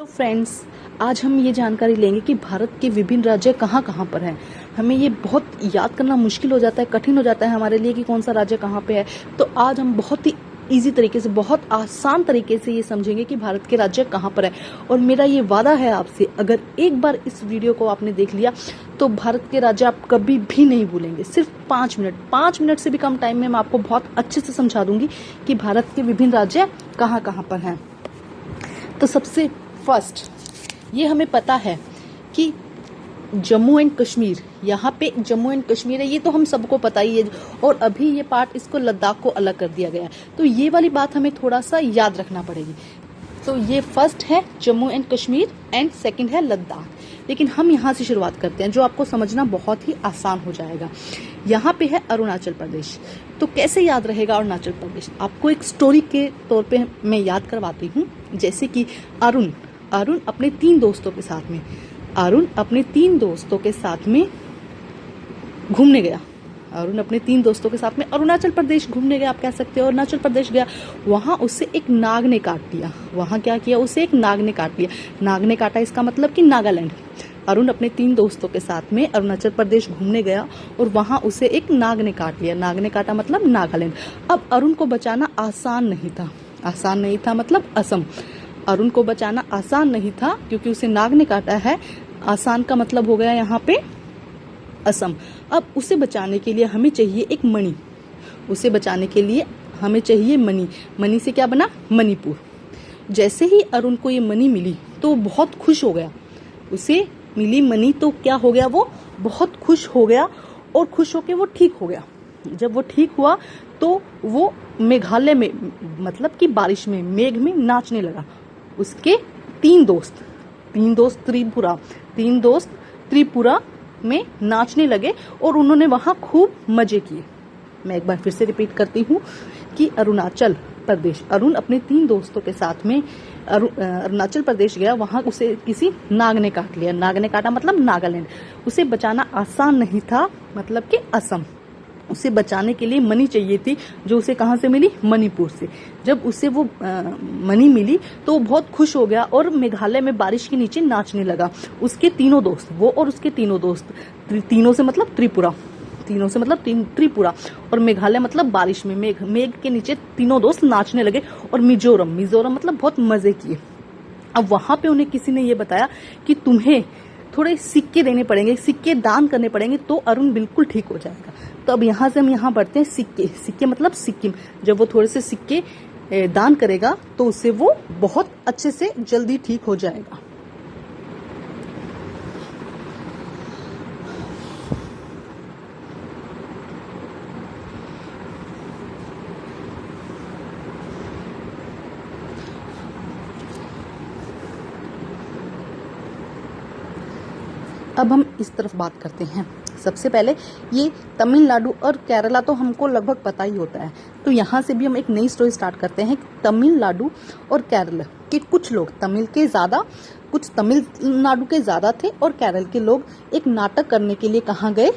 तो फ्रेंड्स, आज हम ये जानकारी लेंगे कि भारत के विभिन्न राज्य कहाँ कहाँ पर हैं। हमें ये बहुत याद करना मुश्किल हो जाता है, कठिन हो जाता है हमारे लिए कि कौन सा राज्य कहाँ पे है। तो आज हम बहुत ही इजी तरीके से, बहुत आसान तरीके से ये समझेंगे कि भारत के राज्य कहाँ पर है। और मेरा ये वादा है आपसे, अगर एक बार इस वीडियो को आपने देख लिया तो भारत के राज्य आप कभी भी नहीं भूलेंगे। सिर्फ 5 मिनट से भी कम टाइम में मैं आपको बहुत अच्छे से समझा दूंगी कि भारत के विभिन्न राज्य कहाँ कहाँ पर हैं। तो सबसे फर्स्ट, ये हमें पता है कि जम्मू एंड कश्मीर, यहाँ पे जम्मू एंड कश्मीर है, ये तो हम सबको पता ही है। और अभी ये पार्ट, इसको लद्दाख को अलग कर दिया गया है, तो ये वाली बात हमें थोड़ा सा याद रखना पड़ेगी। तो ये फर्स्ट है Jammu and Kashmir and second है लद्दाख। लेकिन हम यहाँ से शुरुआत करते हैं, जो आपको समझना बहुत ही आसान हो जाएगा। यहाँ पे है अरुणाचल प्रदेश। तो कैसे याद रहेगा अरुणाचल प्रदेश? आपको एक स्टोरी के तौर पे मैं याद करवाती हूँ। जैसे कि अरुण अपने 3 दोस्तों के साथ में, घूमने गया। अरुण अपने 3 दोस्तों के साथ में अरुणाचल प्रदेश घूमने गया, आप कह सकते हो। अरुणाचल प्रदेश गया, वहां उससे एक नाग ने काट लिया। वहां क्या किया? उसे एक नाग ने काट लिया। नाग ने काटा, इसका मतलब कि नागालैंड। अरुण अपने 3 दोस्तों के साथ में अरुणाचल प्रदेश घूमने गया और वहां उसे एक नाग ने काट लिया। नाग ने काटा मतलब नागालैंड। अब अरुण को बचाना आसान नहीं था मतलब असम। अरुण को बचाना आसान नहीं था क्योंकि उसे नाग ने काटा है। आसान का मतलब हो गया यहाँ पे असम। अब उसे बचाने के लिए हमें चाहिए एक मणि। उसे बचाने के लिए हमें चाहिए मणि। मणि से क्या बना? मणिपुर। जैसे ही अरुण को ये मणि मिली तो बहुत खुश हो गया। उसे मिली मणि तो क्या हो गया? वो बहुत खुश हो गया और खुश होके वो ठीक हो गया। जब वो ठीक हुआ तो वो मेघालय में, मतलब कि बारिश में, मेघ में नाचने लगा। उसके 3 दोस्त त्रिपुरा में नाचने लगे और उन्होंने वहां खूब मजे किए। मैं एक बार फिर से रिपीट करती हूँ कि अरुणाचल प्रदेश, अरुण अपने 3 दोस्तों के साथ में अरुणाचल प्रदेश गया। वहां उसे किसी नाग ने काट लिया। नाग ने काटा मतलब नागालैंड। उसे बचाना आसान नहीं था, मतलब कि असम। उसे बचाने के लिए मणि चाहिए थी, जो उसे कहां से मिली? मणिपुर से। जब उसे वो मणि मिली तो वो बहुत खुश हो गया और मेघालय में बारिश के नीचे नाचने लगा। उसके 3 दोस्त, वो और उसके 3 दोस्त, तीनों से मतलब त्रिपुरा, और मेघालय मतलब बारिश में, मेघ के नीचे 3 दोस्त नाचने लगे। और मिजोरम मतलब बहुत मजे किए। अब वहां पे उन्हें किसी ने ये बताया कि तुम्हें थोड़े सिक्के देने पड़ेंगे, सिक्के दान करने पड़ेंगे तो अरुण बिल्कुल ठीक हो जाएगा। तो अब यहाँ से हम यहाँ बढ़ते हैं सिक्के मतलब सिक्किम। जब वो थोड़े से सिक्के दान करेगा तो उससे वो बहुत अच्छे से जल्दी ठीक हो जाएगा। अब हम इस तरफ बात करते हैं। सबसे पहले ये तमिलनाडु और केरला तो हमको लगभग पता ही होता है। तो यहाँ से भी हम एक नई स्टोरी स्टार्ट करते हैं। तमिलनाडु और केरल के कुछ लोग, कुछ तमिलनाडु के ज़्यादा थे और केरल के लोग एक नाटक करने के लिए कहाँ गए?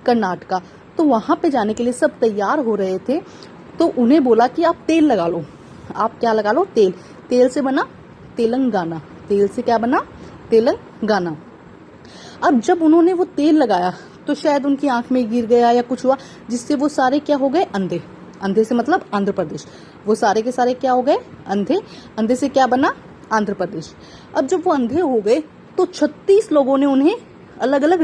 कर्नाटका। तो वहाँ पे जाने के लिए सब तैयार हो रहे थे। तो उन्हें बोला कि आप तेल लगा लो। आप क्या लगा लो? तेल। तेल से बना तेलंगाना। तेल से क्या बना? तेलंगाना। अब जब उन्होंने वो तेल लगाया तो शायद उनकी आंख में गिर गया या कुछ हुआ, जिससे वो सारे क्या हो गए? अंधे। अंधे से मतलब आंध्र प्रदेश। वो सारे के सारे क्या हो गए? अंधे। अंधे से क्या बना? आंध्र प्रदेश। अब जब वो अंधे हो गए तो 36 लोगों ने उन्हें अलग अलग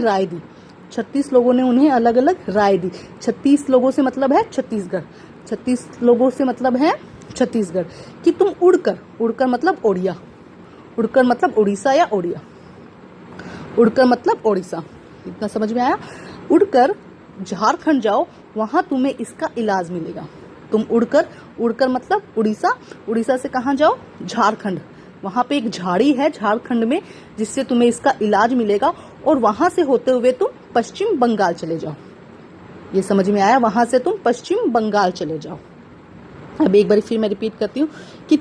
राय दी। 36 लोगों से मतलब है छत्तीसगढ़। 36 लोगों से मतलब है छत्तीसगढ़ कि तुम उड़कर मतलब ओडिया, उड़कर मतलब उड़ीसा या ओडिया, उड़कर मतलब ओडिशा। इतना समझ में आया? उड़कर झारखंड जाओ, वहां तुम्हें इसका इलाज मिलेगा। तुम उड़कर मतलब उड़ीसा, उड़ीसा से कहाँ जाओ? झारखंड। वहां पे एक झाड़ी है झारखंड में, जिससे तुम्हें इसका इलाज मिलेगा। और वहां से होते हुए तुम पश्चिम बंगाल चले जाओ। ये समझ में आया? वहां से तुम पश्चिम बंगाल चले जाओ। अब एक बार फिर मैं रिपीट करती हूँ कि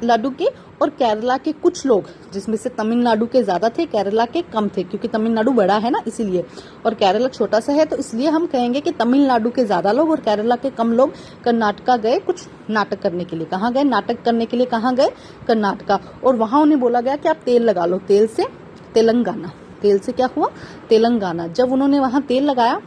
तमिलनाडु के और केरला के कुछ लोग, जिसमें से तमिलनाडु के ज्यादा थे, केरला के कम थे, क्योंकि तमिलनाडु बड़ा है ना इसीलिए, और केरला छोटा सा है, तो इसलिए हम कहेंगे कि तमिलनाडु के ज्यादा लोग और केरला के कम लोग कर्नाटका गए कुछ नाटक करने के लिए। कहाँ गए? नाटक करने के लिए कहाँ गए? कर्नाटका। और वहां उन्हें बोला गया कि आप तेल लगा लो, तेल से तेलंगाना। तेल से क्या हुआ? तेलंगाना। जब उन्होंने वहां तेल लगाया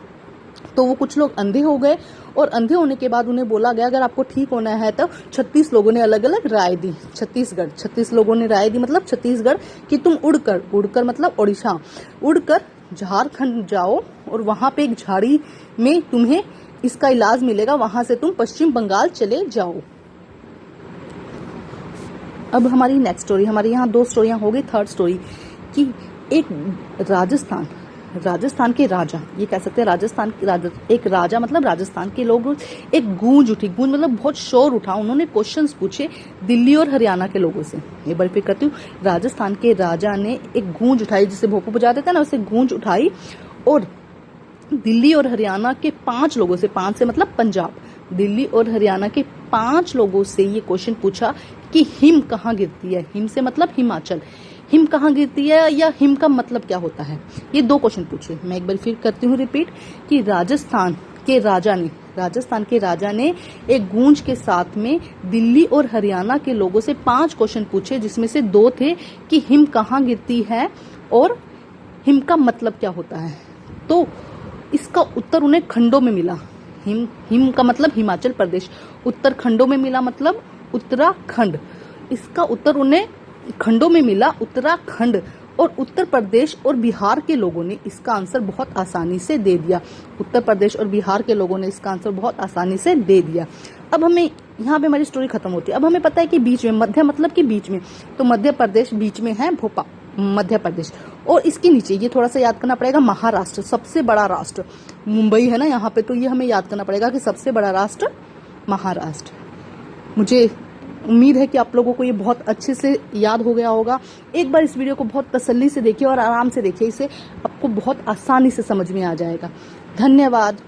तो वो कुछ लोग अंधे हो गए, और अंधे होने के बाद उन्हें बोला गया अगर आपको ठीक होना है तो 36 लोगों ने अलग अलग राय दी। 36 लोगों ने राय दी, मतलब छत्तीसगढ़, कि तुम उड़कर मतलब ओडिशा, उड़कर झारखंड जाओ और वहां पे एक झाड़ी में तुम्हें इसका इलाज मिलेगा, वहां से तुम पश्चिम बंगाल चले जाओ। अब हमारी नेक्स्ट स्टोरी, हमारे यहाँ 2 स्टोरियां हो गई। थर्ड स्टोरी कि एक राजस्थान के राजा, ये कह सकते हैं एक राजा मतलब राजस्थान के लोग, एक गूंज उठी, गूंज मतलब बहुत शोर उठा। उन्होंने क्वेश्चंस पूछे दिल्ली और हरियाणा के लोगों से। एक बार फिर कहती हूँ, राजस्थान के राजा ने एक गूंज उठाई, जिसे भोपू बजा देते हैं ना, वैसे गूंज उठाई, और दिल्ली और हरियाणा के 5 लोगों से, 5 से मतलब पंजाब, दिल्ली और हरियाणा के 5 लोगों से ये क्वेश्चन पूछा कि हिम कहाँ गिरती है। हिम से मतलब हिमाचल, हिम कहाँ गिरती है या हिम का मतलब क्या होता है, ये 2 क्वेश्चन पूछे। मैं एक बार फिर करती हूँ रिपीट कि राजस्थान के राजा ने एक गूंज के साथ में दिल्ली और हरियाणा के लोगों से 5 क्वेश्चन पूछे, जिसमें से 2 थे कि हिम कहाँ गिरती है और हिम का मतलब क्या होता है। तो इसका उत्तर उन्हें खंडों में मिला। हिम का मतलब हिमाचल प्रदेश, उत्तर खंडों में मिला मतलब उत्तराखंड। इसका उत्तर उन्हें खंडों में मिला, उत्तराखंड। और उत्तर प्रदेश और बिहार के लोगों ने इसका आंसर बहुत आसानी से दे दिया। उत्तर प्रदेश और बिहार के लोगों ने इसका आंसर बहुत आसानी से दे दिया। अब हमें यहाँ पे हमारी स्टोरी खत्म होती है। अब हमें पता है कि बीच में, मध्य मतलब कि बीच में, तो मध्य प्रदेश बीच में है, भोपाल मध्य प्रदेश, और इसके नीचे ये थोड़ा सा याद करना पड़ेगा, महाराष्ट्र, सबसे बड़ा राष्ट्र। मुंबई है ना यहाँ पे, तो ये हमें याद करना पड़ेगा कि सबसे बड़ा राष्ट्र महाराष्ट्र। मुझे उम्मीद है कि आप लोगों को ये बहुत अच्छे से याद हो गया होगा। एक बार इस वीडियो को बहुत तसल्ली से देखिए और आराम से देखिए, इसे आपको बहुत आसानी से समझ में आ जाएगा। धन्यवाद।